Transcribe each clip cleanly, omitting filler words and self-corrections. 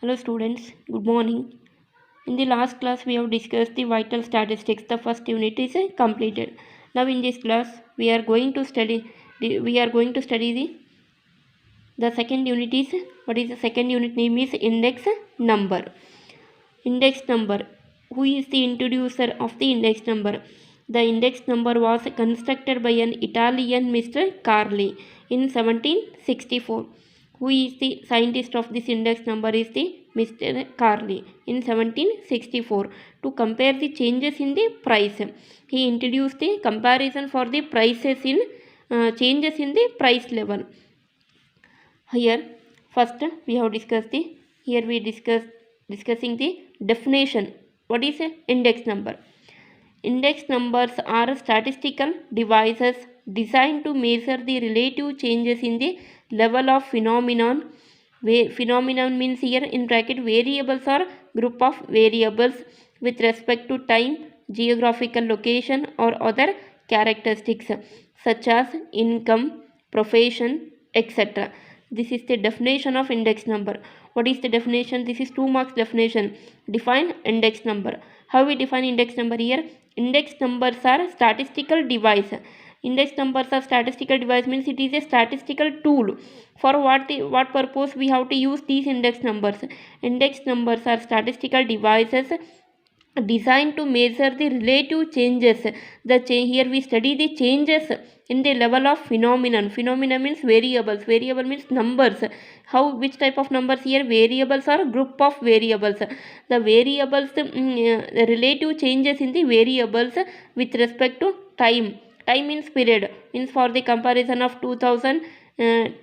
Hello students, good morning. In the last class we have discussed the vital statistics. The first unit is completed. Now in this class we are going to study the second unit is what is the second unit name is index number. Index number. Who is the introducer of the index number? The index number was constructed by an Italian Mr. Carli in 1764. Who is the scientist of this index number is the Mr. Carli in 1764 to compare the changes in the price. He introduced the comparison for the prices in changes in the price level. Here first we have discussed discussing the definition. What is an index number? Index numbers are statistical devices designed to measure the relative changes in the level of phenomenon. Phenomenon means here in bracket variables or group of variables with respect to time, geographical location or other characteristics such as income, profession, etc. This is the definition of index number. What is the definition? This is 2 marks definition. Define index number. How we define index number here? Index numbers are statistical device. Index numbers are statistical device means it is a statistical tool. For what purpose we have to use these index numbers? Index numbers are statistical devices designed to measure the relative changes. Here we study the changes in the level of phenomenon. Phenomenon means variables. Variable means numbers. Which type of numbers here? Variables or group of variables. The variables, the relative changes in the variables with respect to time. Time means period. Means for the comparison of 2010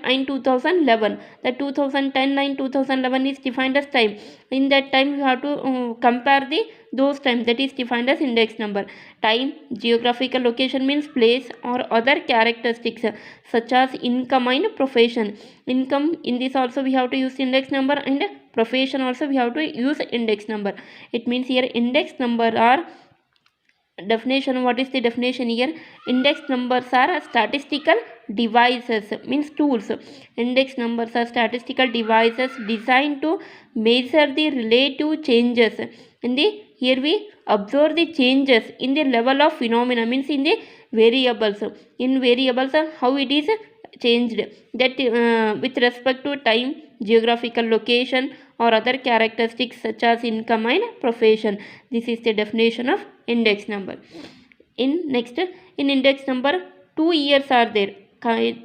and 2011. The 2010 and 2011 is defined as time. In that time you have to compare those time, that is defined as index number. Time, geographical location means place or other characteristics such as income and profession. Income, in this also we have to use index number, and profession also we have to use index number. It means here index number are definition. What is the definition here? Index numbers are statistical devices means tools. Index numbers are statistical devices designed to measure the relative changes in the, here we observe the changes in the level of phenomena means in the variables. In variables how it is changed, that with respect to time, geographical location or other characteristics such as income and profession. This is the definition of index number. In index number 2 years are there.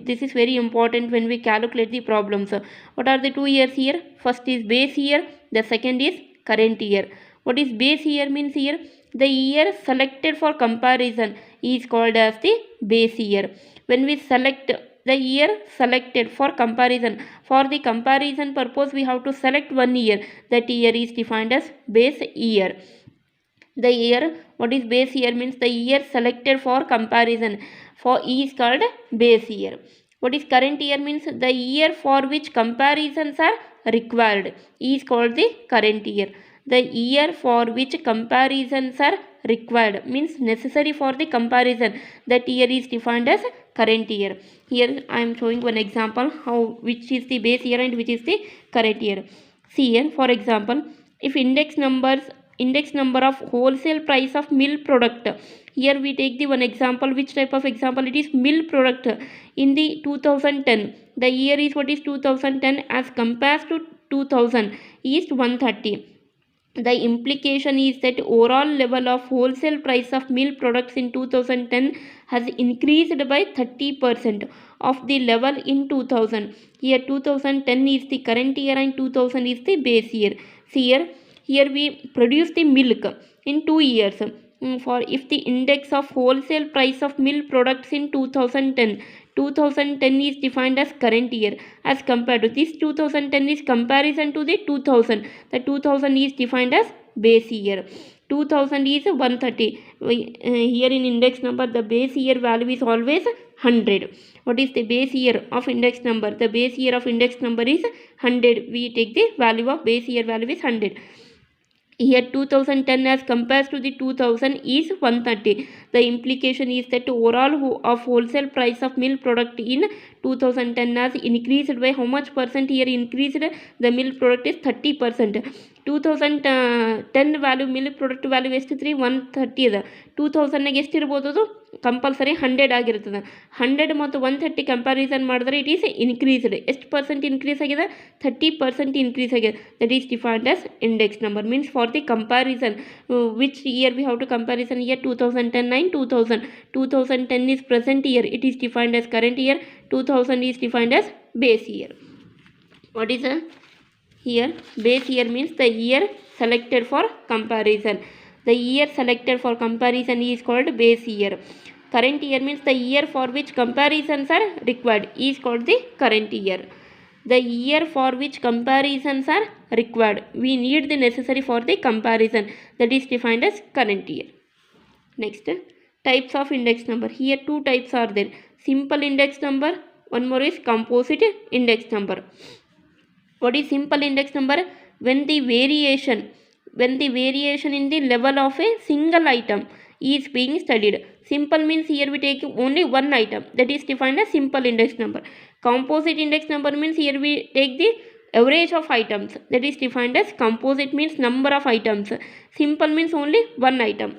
This is very important when we calculate the problems. What are the 2 years here? First is base year, the second is current year. What is base year means here? The year selected for comparison is called as the base year. When we select the year selected for comparison, for the comparison purpose we have to select one year, that year is defined as base year. The year, what is base year means the year selected for comparison for is called base year. What is current year means the year for which comparisons are required is called the current year. The year for which comparisons are required means necessary for the comparison, that year is defined as current year. Here I am showing one example which is the base year and which is the current year. See here, for example, if index number of wholesale price of milk product. Here we take the one example. Which type of example? It is milk product. In the 2010, the year is what is 2010 as compared to 2000 is 130. The implication is that overall level of wholesale price of milk products in 2010 has increased by 30% of the level in 2000. Here 2010 is the current year and 2000 is the base year. See here we produce the milk in 2 years. For if the index of wholesale price of milk products in 2010 is defined as current year as compared to this 2010 is comparison to the 2000. The 2000 is defined as base year. 2000 is 130. Here in index number the base year value is always 100. What is the base year of index number? The base year of index number is 100. We take the value of base year value is 100. Here 2010 as compared to the 2000 is 130. The implication is that overall of wholesale price of milk product in 2010 has increased by how much percent here increased? The milk product is 30%. 2010 value milk product value ಎಷ್ಟಿತ್ತು ರೀ 130 ಅದ. 2000ನಾಗ ಎಷ್ಟಿರ್ಬೋದು ಅದು compulsory 100 ಆಗಿರ್ತದೆ. 100 ಮತ್ತು 130 comparison ಮಾಡಿದ್ರೆ it is increased. ಎಷ್ಟು percent increase ಆಗಿದೆ? 30% increase ಆಗಿದೆ. That is defined as index number. Means for the comparison which year we have to comparison year 2010 and 2000. 2010 is present year, it is defined as current year. 2000 is defined as base year. What is a here? Base year means the year selected for comparison. The year selected for comparison is called base year. Current year means the year for which comparisons are required is called the current year. The year for which comparisons are required, we need the necessary for the comparison, that is defined as current year. Next, types of index number. Here two types are there: simple index number, one more is composite index number. What is simple index number? When the variation in the level of a single item is being studied. Simple means here we take only one item, that is defined as simple index number. Composite index number means here we take the average of items, that is defined as composite means number of items. Simple means only one item.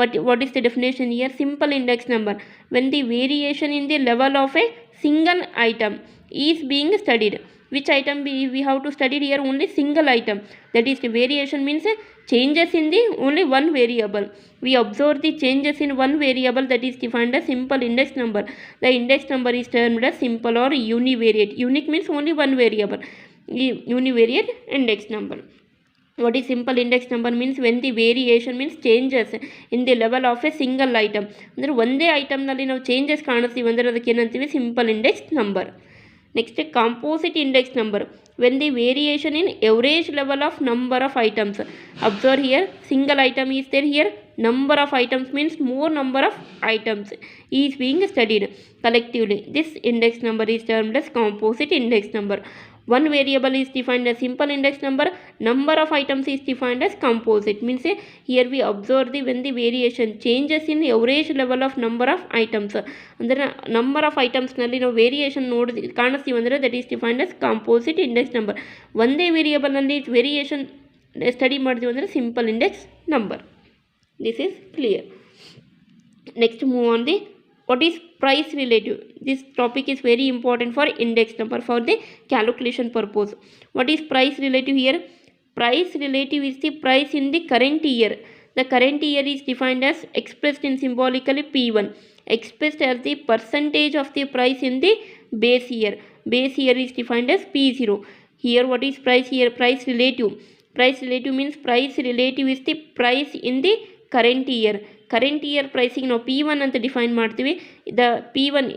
What is the definition here? Simple index number when the variation in the level of a single item is being studied. Which item we have to study here? Only single item, that is the variation means changes in the only one variable. We observe the changes in one variable, that is defined as simple index number. The index number is termed as simple or univariate. Unique means only one variable. Univariate index number. What is simple index number means when the variation means changes in the level of a single item. ಅಂದರೆ ಒಂದೇ ಐಟಮ್ನಲ್ಲಿ ನಾವು changes ಕಾಣಿಸ್ತೀವಿ ಅಂದರೆ ಅದಕ್ಕೆ ಏನಂತೀವಿ? Simple index number. Next, composite index number when the variation in average level of number of items. Observe here, single item is there here, number of items means more number of items is being studied collectively. This index number is termed as composite index number. One variable is defined as simple index number, number of items is defined as composite. Means here we observe the when the variation changes in average level of number of items. ಅಂದರೆ number of ಐಟಮ್ಸ್ನಲ್ಲಿ ನಾವು variation ಕಾಣಿಸ್ತೀವಿ ಅಂದರೆ that is defined as composite index number. ಒಂದೇ ವೇರಿಯೇಬಲ್ನಲ್ಲಿ variation study ಮಾಡ್ತೀವಿ ಅಂದರೆ simple index number. This is clear. Next move on the what is price relative. This topic is very important for index number for the calculation purpose. What is price relative here? Price relative is the price in the current year. The current year is defined as expressed in symbolically P1, expressed as the percentage of the price in the base year. Base year is defined as P0. Here what is price here? Price relative. Price relative means price relative is the price in the current year. Current year ಪ್ರೈಸಿಗೆ ನಾವು P1 ಅಂತ define ಮಾಡ್ತೀವಿ. The P1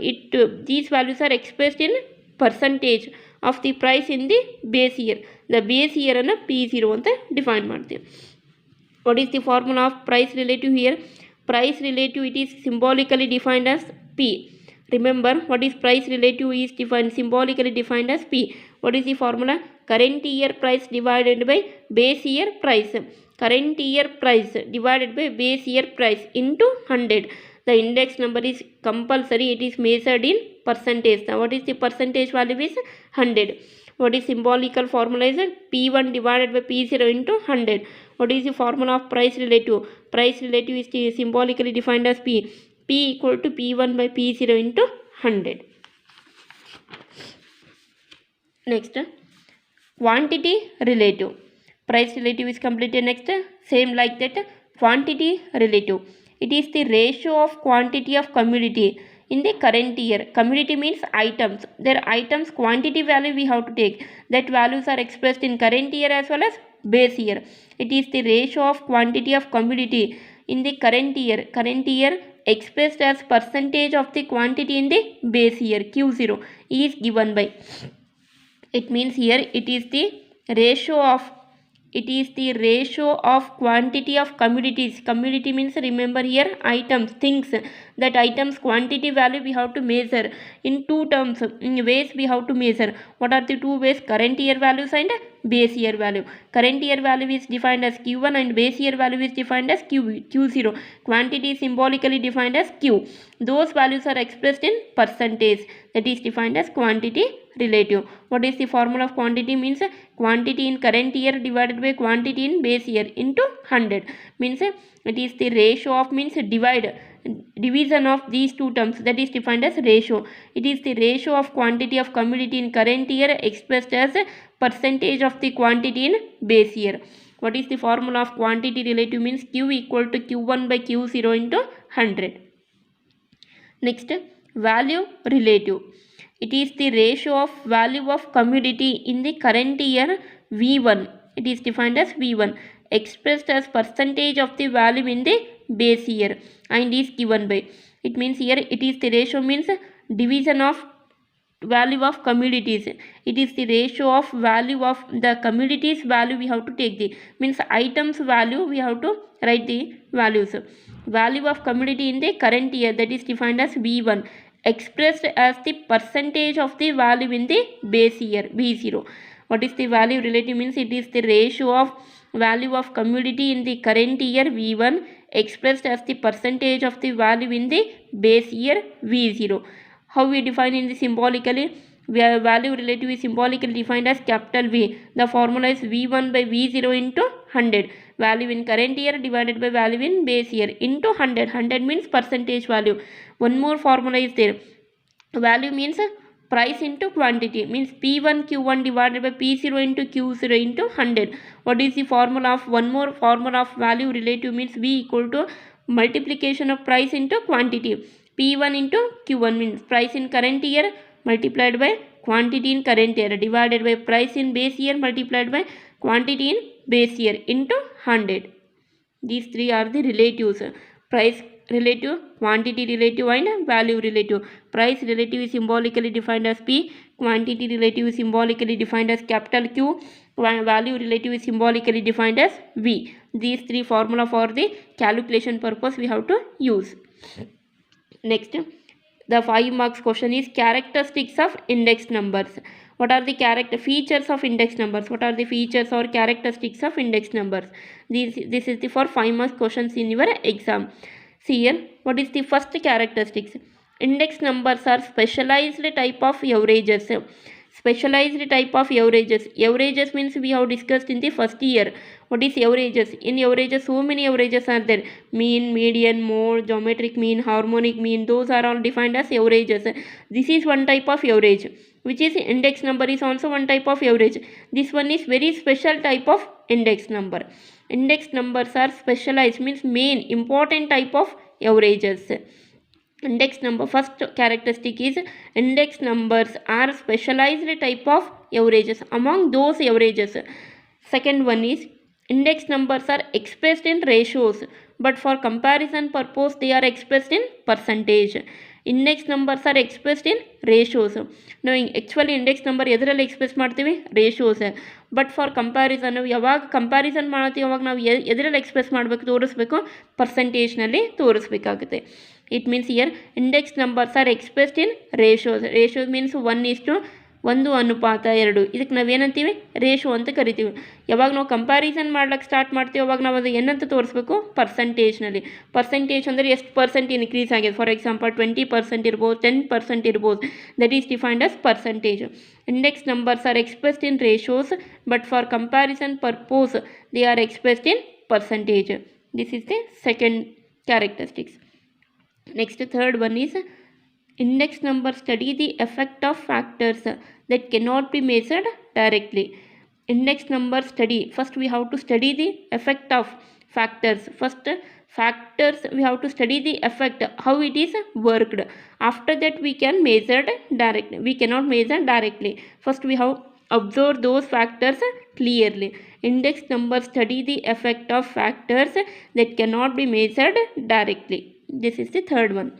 these values are expressed in percentage of the price in the base year. The base ಇಯರನ್ನು P0 ಅಂತ define ಮಾಡ್ತೀವಿ. What is the formula of price relative here? Price relative it is symbolically defined as P. Remember what is price relative is defined symbolically defined as P. What is the formula? Current year price divided by base year price. Current year price divided by base year price into 100. The index number is compulsory, it is measured in percentage. Now what is the percentage value is 100. What is symbolical formula is P1 divided by P0 into 100. What is the formula of price relative? Price relative is symbolically defined as P. P equal to P1 by P0 into 100. Next, quantity relative. Price relative is completed. Next, same like that, quantity relative. It is the ratio of quantity of commodity in the current year. Commodity means items. Their items quantity value we have to take. That values are expressed in current year as well as base year. It is the ratio of quantity of commodity in the current year. Current year expressed as percentage of the quantity in the base year. Q0 is given by. It means here it is the ratio of It is the ratio of quantity of commodities. Commodity means, remember here, items, things. That items quantity value we have to measure in two terms, in ways we have to measure. What are the two ways? Current year values and base year value. Current year value is defined as Q1 and base year value is defined as Q0. Quantity is symbolically defined as Q. Those values are expressed in percentage, that is defined as quantity relative. What is the formula of quantity? Means quantity in current year divided by quantity in base year into 100. Means it is the ratio of, means division of these two terms, that is defined as ratio. It is the ratio of quantity of commodity in current year expressed as percentage of the quantity in base year. What is the formula of quantity relative? Means Q equal to Q1 by Q0 into 100. Next, value relative. It is the ratio of value of commodity in the current year V1. It is defined as V1 expressed as percentage of the value in the base year and is given by. It means here it is the ratio, means division of value of commodities. It is the ratio of value of the commodities value we have to take the, means items value we have to write the values. Value of commodity in the current year, that is defined as V1 expressed as the percentage of the value in the base year V0. What is the value relative? Means it is the ratio of value of commodity in the current year V1 expressed as the percentage of the value in the base year V0. How we define in the symbolically? Value relative is symbolically defined as capital V. The formula is V1 by V0 into 100. Value in current year divided by value in base year into 100. 100 means percentage value. One more formula is there. Value means price into quantity, means P1 Q1 divided by P0 into Q0 into 100. What is the formula of, one more formula of value relative? Means V equal to multiplication of price into quantity. P1 into Q1 means price in current year multiplied by quantity in current year divided by price in base year multiplied by quantity in base year into 100. These three are the relatives: price relative, quantity relative and value relative. Price relative is symbolically defined as P, quantity relative is symbolically defined as capital Q, value relative is symbolically defined as V. These three formula for the calculation purpose we have to use. Next, the 5 marks question is characteristics of index numbers. What are the features of index numbers? What are the features or characteristics of index numbers? This is the for 5 marks questions in your exam. See here, what is the first characteristics? Index numbers are specialized type of averages. Specialized type of averages. Averages means we have discussed in the first year. What is averages? In averages, so many averages are there. Mean, median, mode, geometric mean, harmonic mean. Those are all defined as averages. This is one type of average. Which is index number is also one type of average. This one is very special type of index number. Index numbers are specialized, means main important type of averages. Index number, first characteristic is index numbers are specialized type of averages among those averages. Second one is index numbers are expressed in ratios, but for comparison purpose they are expressed in percentage. Index numbers are expressed in ratios. Now actually index number ಎದರಲ್ಲಿ express ಮಾಡ್ತೀವಿ? Ratios. But for comparison ನಾವು ಯಾವಾಗ comparison ಮಾಡ್ತೀವಿ ಅವಾಗ ನಾವು ಎದರಲ್ಲಿ express ಮಾಡಬೇಕು, ತೋರಿಸ್ಬೇಕು? ಪರ್ಸೆಂಟೇಜ್ನಲ್ಲಿ ತೋರಿಸ್ಬೇಕಾಗುತ್ತೆ. It means year index numbers are expressed in ratios. Ratios means 1:1:2. ಇದಕ್ಕೆ ನಾವೇನಂತೀವಿ? ರೇಷೋ ಅಂತ ಕರಿತೀವಿ. ಯಾವಾಗ ನಾವು ಕಂಪ್ಯಾರಿಸನ್ ಮಾಡ್ಲಿಕ್ಕೆ ಸ್ಟಾರ್ಟ್ ಮಾಡ್ತೀವಿ ಅವಾಗ ನಾವು ಅದು ಏನಂತ ತೋರಿಸ್ಬೇಕು? ಪರ್ಸೆಂಟೇಜ್ನಲ್ಲಿ. ಪರ್ಸೆಂಟೇಜ್ ಅಂದರೆ ಎಷ್ಟು ಪರ್ಸೆಂಟ್ ಇನ್ಕ್ರೀಸ್ ಆಗಿದೆ. ಫಾರ್ ಎಕ್ಸಾಂಪಲ್ 20% ಇರ್ಬೋದು, 10% ಇರ್ಬೋದು. That is defined as percentage. Index numbers are expressed in ratios, but for comparison purpose they are expressed in percentage. This is the second characteristics. Next, third one is index numbers study the effect of factors that cannot be measured directly. Index number study, first we have to study the effect of factors. First factors we have to study the effect, how it is worked. After that we can measure directly. We cannot measure directly. First we have observe those factors clearly. Index numbers study the effect of factors that cannot be measured directly. This is the third one.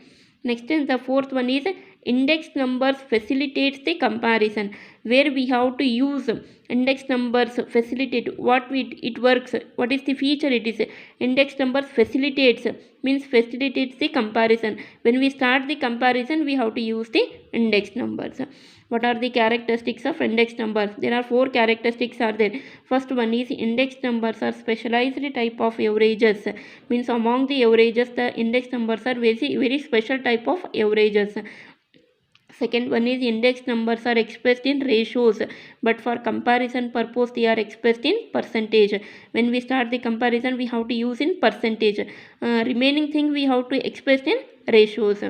Next, the fourth one is index numbers facilitates the comparison, where we have to use index numbers facilitate it works, what is the feature it is. Index numbers facilitates means facilitates the comparison. When we start the comparison, we have to use the index numbers. What are the characteristics of index numbers? There are 4 characteristics are there. First one is index numbers are specialized type of averages, means among the averages the index numbers are very special type of averages. Second one is index numbers are expressed in ratios, but for comparison purpose they are expressed in percentage. When we start the comparison, we have to use in percentage. Remaining thing we have to express in ratios.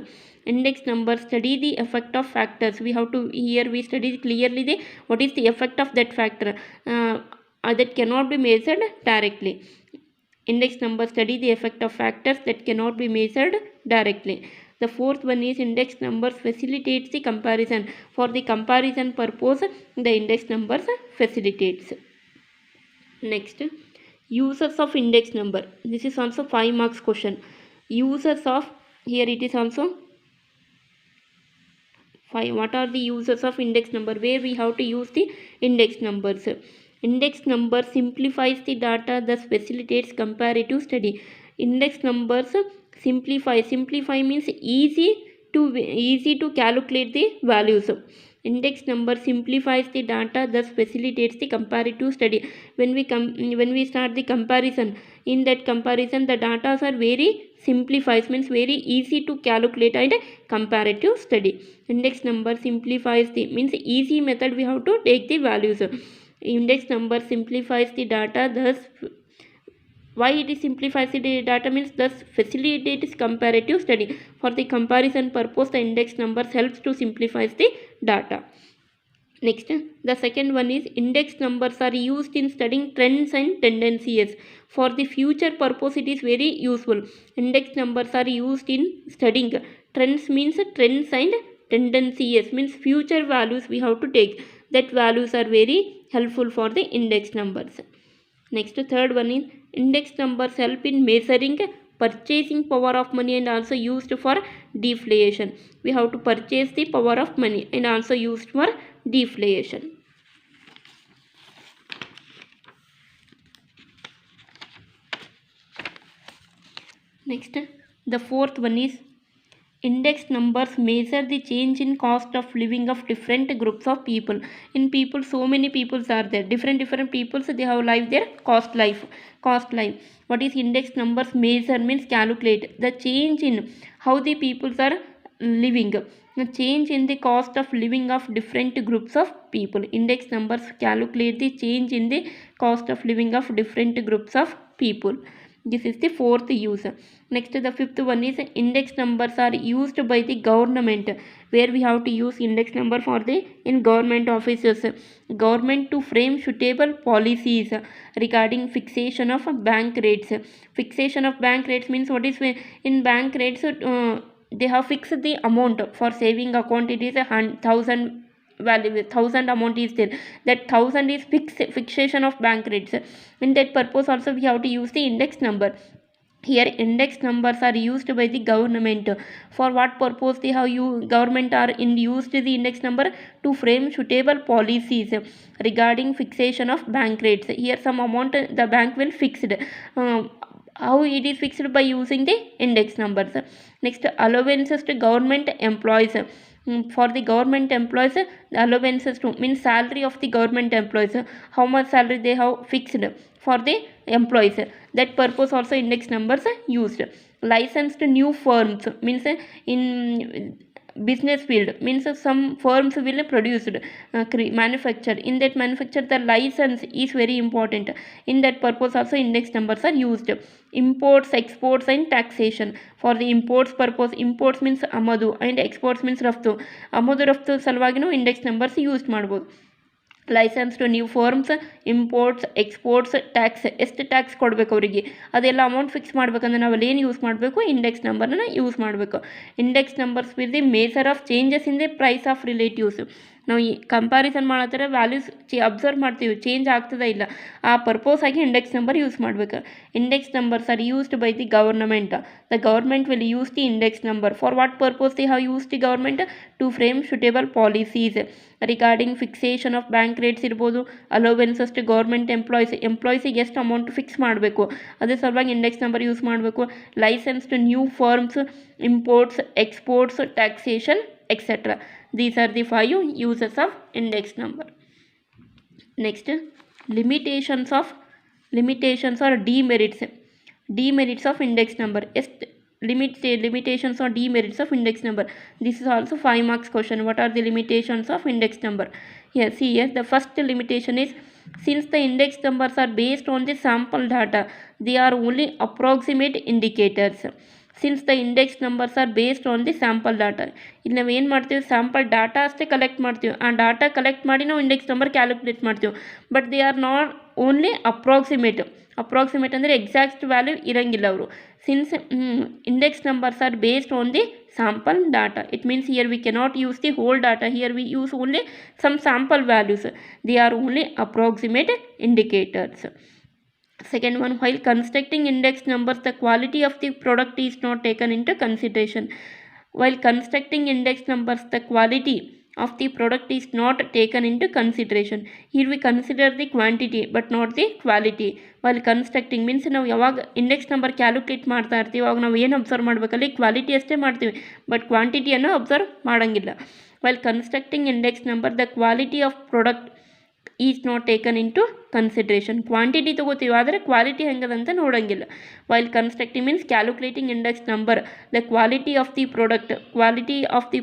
Index numbers study the effect of factors. We have to, here we study clearly the what is the effect of that factor that cannot be measured directly. Index numbers study the effect of factors that cannot be measured directly. The fourth one is index numbers facilitates the comparison. For the comparison purpose, the index numbers facilitates. Next, uses of index number. This is also 5 marks question. Uses of, here it is also 5. What are the uses of index number? Where we have to use the index numbers. Index number simplifies the data, thus facilitates comparative study. Index numbers simplify means easy to calculate the values. Index number simplifies the data, thus facilitates the comparative study. When we start the comparison, in that comparison the data are very simplifies, means very easy to calculate and comparative study. Index number simplifies the means easy method we have to take the values. Index number simplifies the data, thus why it is simplifies the data means thus facilitates comparative study. For the comparison purpose, the index numbers helps to simplify the data. Next, the second one is index numbers are used in studying trends and tendencies. For the future purpose, it is very useful. Index numbers are used in studying trends means trends and tendencies means future values we have to take. That values are very helpful for the index numbers. Next, third one is index numbers help in measuring purchasing power of money and also used for deflation. We have to purchase the power of money and also used for deflation. Next, the fourth one is index numbers measure the change in cost of living of different groups of people. In people, so many peoples are there. Different peoples, they have life their cost life. What is index numbers measure means calculate the change in how the peoples are living. The change in the cost of living of different groups of people. Index numbers calculate the change in the cost of living of different groups of people. This is the fourth use. Next, the fifth one is index numbers are used by the government, where we have to use index number for the in government offices. Government to frame suitable policies regarding fixation of bank rates. Fixation of bank rates means what is in bank rates they have fixed the amount. For saving account it is 1,000 value, 1,000 amount is there, that 1,000 is fixation of bank rates. In that purpose also we have to use the index number. Here index numbers are used by the government. For what purpose they have government are used the index number? To frame suitable policies regarding fixation of bank rates. Here some amount the bank will fix it. How it is fixed? By using the index numbers. Next, allowances to government employees. For the government employees, the allowances to means salary of the government employees, how much salary they have fixed for the employees. That purpose also index numbers are used. Licensed new firms means in business field means some firms will produce manufacture. In that manufacture the license is very important. In that purpose also index numbers are used. Imports, exports and taxation. For the imports purpose, imports means amadu and exports means raftu. Amadu raftu salvagi index numbers used ಮಾಡಬಹುದು. Licence to new firms, imports, exports, tax. ಎಷ್ಟು tax ಕೊಡಬೇಕು ಅವರಿಗೆ ಅದೆಲ್ಲ amount fix ಮಾಡ್ಬೇಕಂದ್ರೆ ನಾವು ಅಲ್ಲಿ ಏನು use ಮಾಡಬೇಕು? ಇಂಡೆಕ್ಸ್ ನಂಬರ್ನ ಯೂಸ್ ಮಾಡಬೇಕು. Index numbers will the major of changes in the price of relatives. ನಾವು ಈ ಕಂಪ್ಯಾರಿಸನ್ ಮಾಡತ್ತರ ವ್ಯಾಲ್ಯೂಸ್ ಅಬ್ಸರ್ವ್ ಮಾಡ್ತೀವಿ ಚೇಂಜ್ ಆಗ್ತದ ಇಲ್ಲ, ಆ ಪರ್ಪೋಸ್ ಆಗಿ ಇಂಡೆಕ್ಸ್ ನಂಬರ್ ಯೂಸ್ ಮಾಡ್ಬೇಕು. Index numbers are used by the government. The government will use the index number. For what purpose the have use the government? To frame suitable policies regarding fixation of bank rates ಇರ್ಬೋದು, allowances to government ಎಂಪ್ಲಾಯೀಸಿಗೆ ಎಷ್ಟು amount fix ಮಾಡಬೇಕು ಅದೇ ಸಲುವಾಗಿ index number use ಮಾಡಬೇಕು. Licence to new firms, imports, exports, taxation, etc. These are the 5 uses of index number. Next, limitations or demerits of index number. Limitations or demerits of index number. This is also 5 marks question. What are the limitations of index number? Here, see here, the first limitation is, since the index numbers are based on the sample data, they are only approximate indicators. Since the index numbers are based on the sample data. ಇಲ್ಲಿ ನಾವು ಏನು ಮಾಡ್ತೀವಿ, sample data ಅಷ್ಟೇ collect ಮಾಡ್ತೀವಿ. ಆ data collect ಮಾಡಿ ನಾವು index number calculate ಮಾಡ್ತೀವಿ. But they are not only approximate ಅಂದರೆ ಎಕ್ಸಾಕ್ಟ್ ವ್ಯಾಲ್ಯೂ ಇರಂಗಿಲ್ಲ ಅವರು. Since index numbers are based on the sample data, it means here we cannot use the whole data, here we use only some sample values. They are only approximate indicators. Second one, while constructing index numbers, the quality of the product is not taken into consideration. While constructing index numbers, the quality of the product is not taken into consideration. Here we consider the quantity but not the quality. While constructing means ನಾವು ಯಾವಾಗ index number calculate ಮಾಡ್ತಾ ಇರ್ತೀವಿ ಅವಾಗ ನಾವು ಏನು observe ಮಾಡಬೇಕಲ್ಲಿ quality ಅಷ್ಟೇ ಮಾಡ್ತೀವಿ, but ಕ್ವಾಂಟಿಟಿಯನ್ನು ಅಬ್ಸರ್ವ್ ಮಾಡೋಂಗಿಲ್ಲ. While constructing index number, the quality of product is not taken into consideration. Quantity ತೊಗೋತೀವಿ ಆದರೆ ಕ್ವಾಲಿಟಿ ಹೆಂಗದಂತ ನೋಡೋಂಗಿಲ್ಲ. While constructing means calculating index number, the quality of the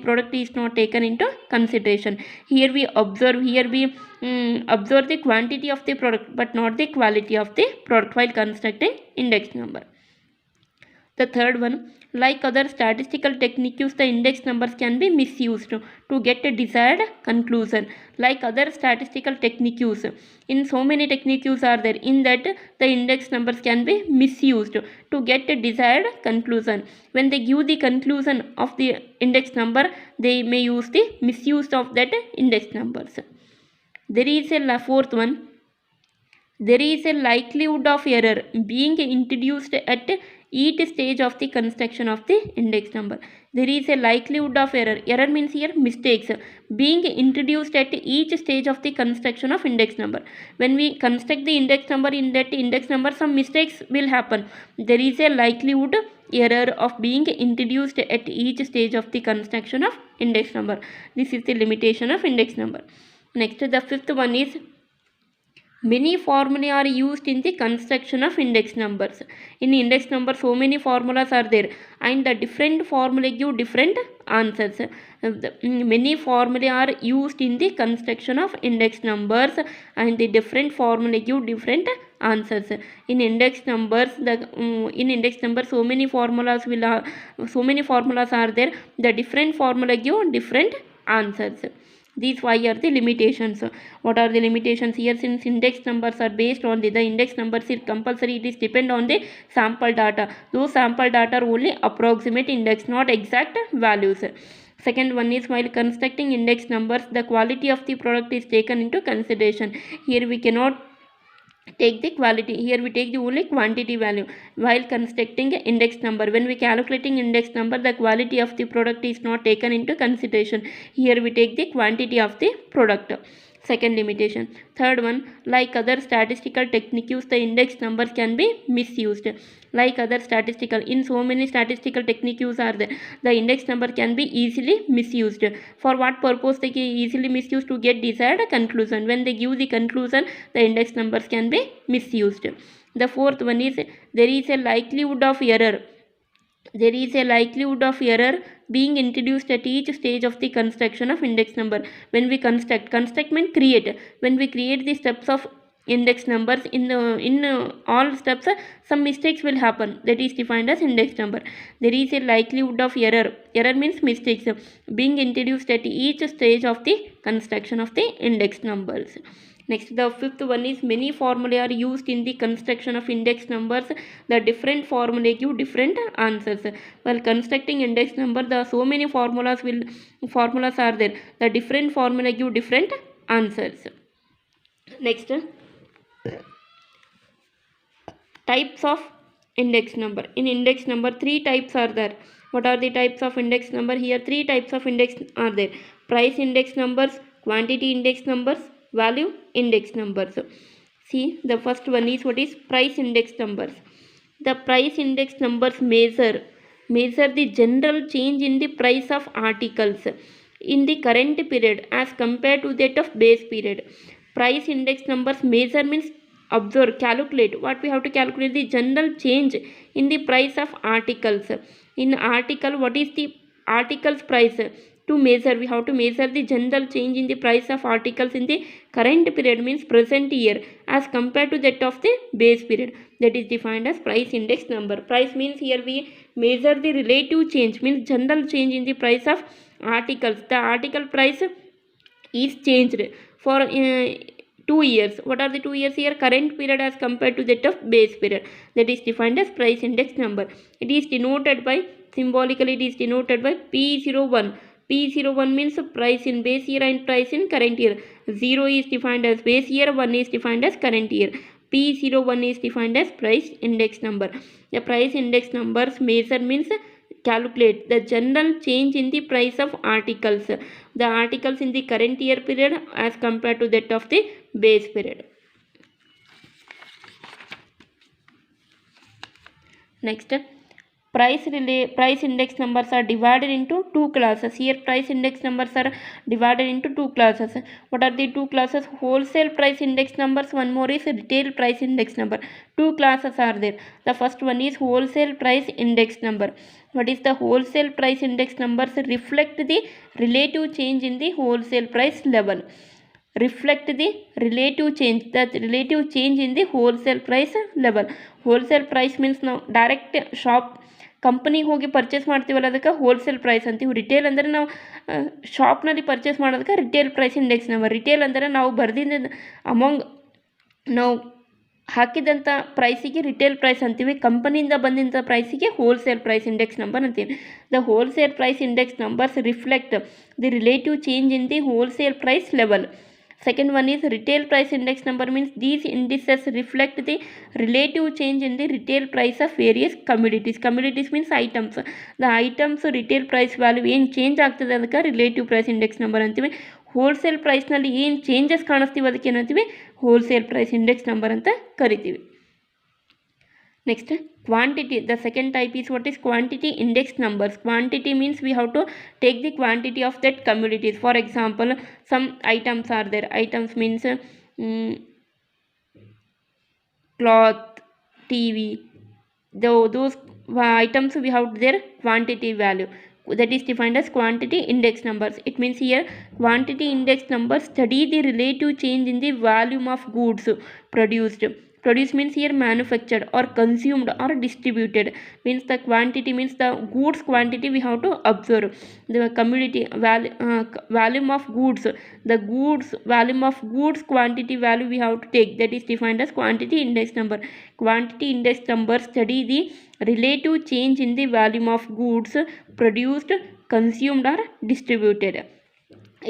product is not taken into consideration. Here we observe the quantity of the product but not the quality of the product while constructing index number. The third one, like other statistical techniques, the index numbers can be misused to get a desired conclusion. Like other statistical techniques, in so many techniques are there, in that the index numbers can be misused to get a desired conclusion. When they give the conclusion of the index number, they may use the misuse of that index numbers. There is a fourth one. There is a likelihood of error being introduced at each stage of the construction of the index number. There is a likelihood of error. Error means here mistakes being introduced at each stage of the construction of index number. When we construct the index number, in that index number some mistakes will happen. There is a likelihood error of being introduced at each stage of the construction of index number. This is the limitation of index number. Next, the fifth one is, many formulae are used in the construction of index numbers. In index number, so many formulas are there, and the different formulae give different answers. Many formulae are used in the construction of index numbers, and the different formulae give different answers. In index numbers, so many formulas are there. The different formula give different answers. These 5 are the limitations. What are the limitations here? Since index numbers are based on the index numbers is compulsory, it is depend on the sample data. Those sample data are only approximate index, not exact values. Second one is, while constructing index numbers, the quality of the product is taken into consideration. Here we cannot take the quality, here we take the only quantity value. While constructing index number, when we calculating index number, the quality of the product is not taken into consideration. Here we take the quantity of the product. Second limitation. Third one, like other statistical techniques, the index numbers can be misused. Like other statistical, in so many statistical techniques are there, the index number can be easily misused. For what purpose they can easily misuse? To get desired conclusion. When they give the conclusion, the index numbers can be misused. The fourth one is, there is a likelihood of error. There is a likelihood of error being introduced at each stage of the construction of index number. When we construct means create. When we create the steps of index numbers, in all steps some mistakes will happen. That is defined as index number. There is a likelihood of error. Error means mistakes being introduced at each stage of the construction of the index numbers. Next, the fifth one is many formulae are used in the construction of index numbers. The different formulae give different answers. While constructing index number, the so many formulas are there. The different formula give different answers. Next, types of index number. In index number, three types are there. What are the types of index number? Here three types of index are there: price index numbers, quantity index numbers, value index numbers. See, the first one is what is price index numbers. The price index numbers measure the general change in the price of articles in the current period as compared to that of base period. Price index numbers measure means observe, calculate. What we have to calculate? The general change in the price of articles. In article, what is the article's price? To measure, we have to measure the general change in the price of articles in the current period, means present year, as compared to that of the base period. That is defined as price index number. Price means here we measure the relative change, means general change in the price of articles. The article price is changed for 2 years. What are the 2 years here? Current period as compared to that of base period. That is defined as price index number. It is denoted by, symbolically it is denoted by P01. P01 means price in base year and price in current year. 0 is defined as base year, 1 is defined as current year. P01 is defined as price index number. The price index numbers measure means calculate the general change in the price of articles. The articles in the current year period as compared to that of the base period. Next, price index numbers are divided into two classes. Here price index numbers are divided into two classes. What are the two classes? Wholesale price index numbers, one more is retail price index number. Two classes are there. The first one is wholesale price index number. What is the wholesale price index numbers? Reflect the relative change in the wholesale price level. Reflect the relative change, in the wholesale price level. Wholesale price means ನಾವು direct shop ಕಂಪನಿಗೆ ಹೋಗಿ purchase ಮಾಡ್ತೀವಲ್ಲ, ಅದಕ್ಕೆ wholesale price ಅಂತೀವಿ. Retail ಅಂದರೆ ನಾವು ಶಾಪ್ನಲ್ಲಿ purchase ಮಾಡೋದಕ್ಕೆ retail price index number. Retail ಅಂದರೆ ನಾವು ಬರ್ದಿದ್ದ ಅಮೌಂಗ್ ನಾವು ಹಾಕಿದಂಥ ಪ್ರೈಸಿಗೆ ರಿಟೇಲ್ ಪ್ರೈಸ್ ಅಂತೀವಿ. ಕಂಪನಿಯಿಂದ ಬಂದಂಥ ಪ್ರೈಸಿಗೆ ಹೋಲ್ಸೇಲ್ ಪ್ರೈಸ್ ಇಂಡೆಕ್ಸ್ ನಂಬರ್ ಅಂತೀವಿ. The wholesale price index numbers reflect the relative change in the wholesale price level. Second one is retail price index number, means these indices reflect the relative change in the retail price of various commodities. Commodities means items. The items retail price value ಏನು change ಆಗ್ತದೆ ಅದಕ್ಕೆ relative price index number ಅಂತೀವಿ. Wholesale ಪ್ರೈಸ್ನಲ್ಲಿ ಏನು changes ಕಾಣಿಸ್ತೀವಿ ಅದಕ್ಕೆ ಏನಂತೀವಿ? Wholesale price index number ಅಂತ ಕರಿತೀವಿ. Next, quantity. The second type is what is quantity index numbers. Quantity means we have to take the quantity of that commodities. For example, some items are there. Items means cloth, TV. Those items we have their quantity value. That is defined as quantity index numbers. It means here quantity index numbers study the relative change in the volume of goods produced. Produce means here manufactured or consumed or distributed. Means the quantity means the goods quantity we have to observe. The commodity volume of goods, the goods volume of goods quantity value we have to take. That is defined as quantity index number. Quantity index number study the relative change in the volume of goods produced, consumed or distributed.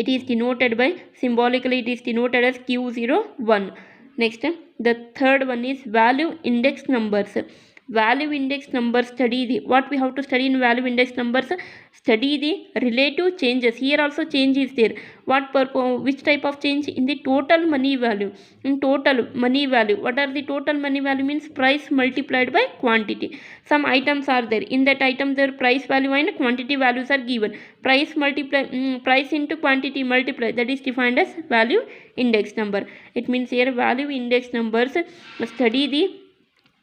It is denoted by, symbolically it is denoted as Q01. Next, the third one is value index numbers. Value index numbers study the, what we have to study in value index numbers? Study the relative changes. Here also change is there. What purpose? Which type of change? In the total money value. In total money value, what are the total money value? Means price multiplied by quantity. Some items are there. In that item their price value and quantity values are given. Price into quantity multiply. That is defined as value index number. It means here value index numbers study the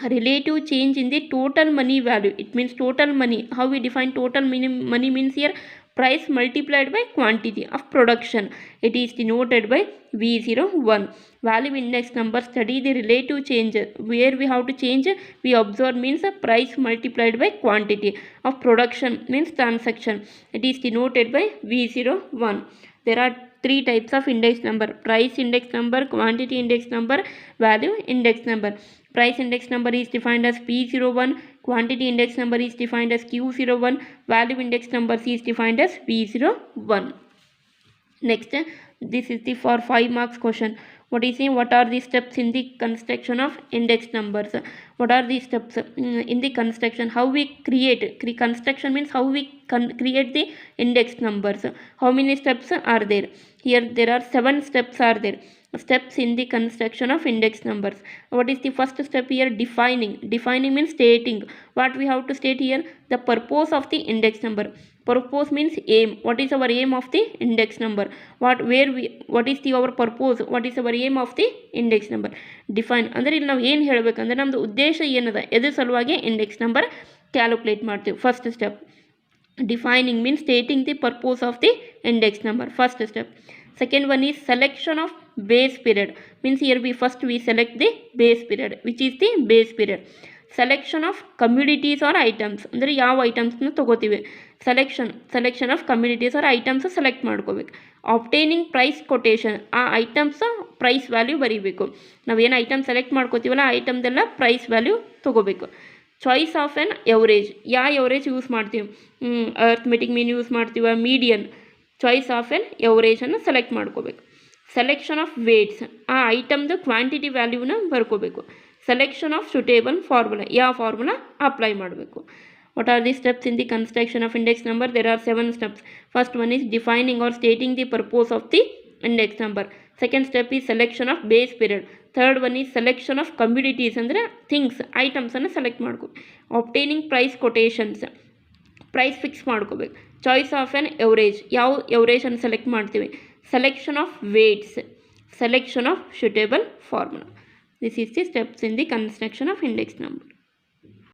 relative change in the total money value. It means total money. How we define total money? Means here price multiplied by quantity of production. It is denoted by V01. Value index number study the relative change. Where we have to change? We observe means price multiplied by quantity of production means transaction. It is denoted by V01. There are three types of index number: price index number, quantity index number, value index number. Price index number is defined as P01, quantity index number is defined as Q01, value index number is defined as V01. Next, this is the for 5 marks question. What is saying? What are the steps in the construction of index numbers? What are the steps in the construction? How we create? Construction means how we create the index numbers. How many steps are there? Here there are 7 steps are there. Steps in the construction of index numbers. What is the first step here? Defining. Defining means stating. What we have to state here? The purpose of the index number. Purpose means aim. What is our aim of the index number? What is the our purpose? What is our aim of the index number? Define ಅಂದರೆ ಇಲ್ಲಿ ನಾವು ಏನು ಹೇಳಬೇಕಂದ್ರೆ ನಮ್ಮದು ಉದ್ದೇಶ ಏನದ, ಎದ್ರ ಸಲುವಾಗಿ ಇಂಡೆಕ್ಸ್ ನಂಬರ್ ಕ್ಯಾಲ್ಕುಲೇಟ್ ಮಾಡ್ತೀವಿ. First step defining means stating the purpose of the index number, first step. Second one is selection of base period, means here we select the base period, which is the base period. Selection of commodities or items, ಅಂದರೆ ಯಾವ ಐಟಮ್ಸ್ನ ತೊಗೋತೀವಿ, selection of commodities or items select ಮಾಡ್ಕೋಬೇಕು. Obtaining price quotation, ಆ items price value ಬರೀಬೇಕು. ನಾವೇನು item select ಮಾಡ್ಕೋತೀವಲ್ಲ ಆ ಐಟಮ್ದೆಲ್ಲ ಪ್ರೈಸ್ ವ್ಯಾಲ್ಯೂ ತೊಗೋಬೇಕು. ಚಾಯ್ಸ್ ಆಫ್ ಆ್ಯನ್ ಎವರೇಜ್, ಯಾವ ಎವರೇಜ್ ಯೂಸ್ ಮಾಡ್ತೀವಿ, ಅರ್ಥಮೆಟಿಕ್ ಮೀನ್ ಯೂಸ್ ಮಾಡ್ತೀವಿ, ಮೀಡಿಯನ್. ಚಾಯ್ಸ್ ಆಫ್ ಆ್ಯನ್ ಎವರೇಜನ್ನು ಸೆಲೆಕ್ಟ್ ಮಾಡ್ಕೋಬೇಕು. ಸೆಲೆಕ್ಷನ್ ಆಫ್ ವೇಟ್ಸ್, ಆ ಐಟಮ್ದು ಕ್ವಾಂಟಿಟಿ ವ್ಯಾಲ್ಯೂನ ಬರ್ಕೋಬೇಕು. ಸೆಲೆಕ್ಷನ್ ಆಫ್ ಸುಟೇಬಲ್ ಫಾರ್ಮುಲಾ, ಯಾವ ಫಾರ್ಮುಲಾ ಅಪ್ಲೈ ಮಾಡಬೇಕು. What are the steps in the construction of index number? There are 7 steps. First one is defining or stating the purpose of the index number. Second step is selection of base period. Third one is selection of commodities, ಅಂದರೆ things ಐಟಮ್ಸನ್ನು select ಮಾಡ್ಕೊ. ಆಬ್ಟೈನಿಂಗ್ price quotations, price fix ಮಾಡ್ಕೋಬೇಕು. Choice of an average, ಯಾವ ಎವರೇಜನ್ನು select ಮಾಡ್ತೀವಿ. Selection of weights, selection of suitable formula. This is the steps in the construction of index number.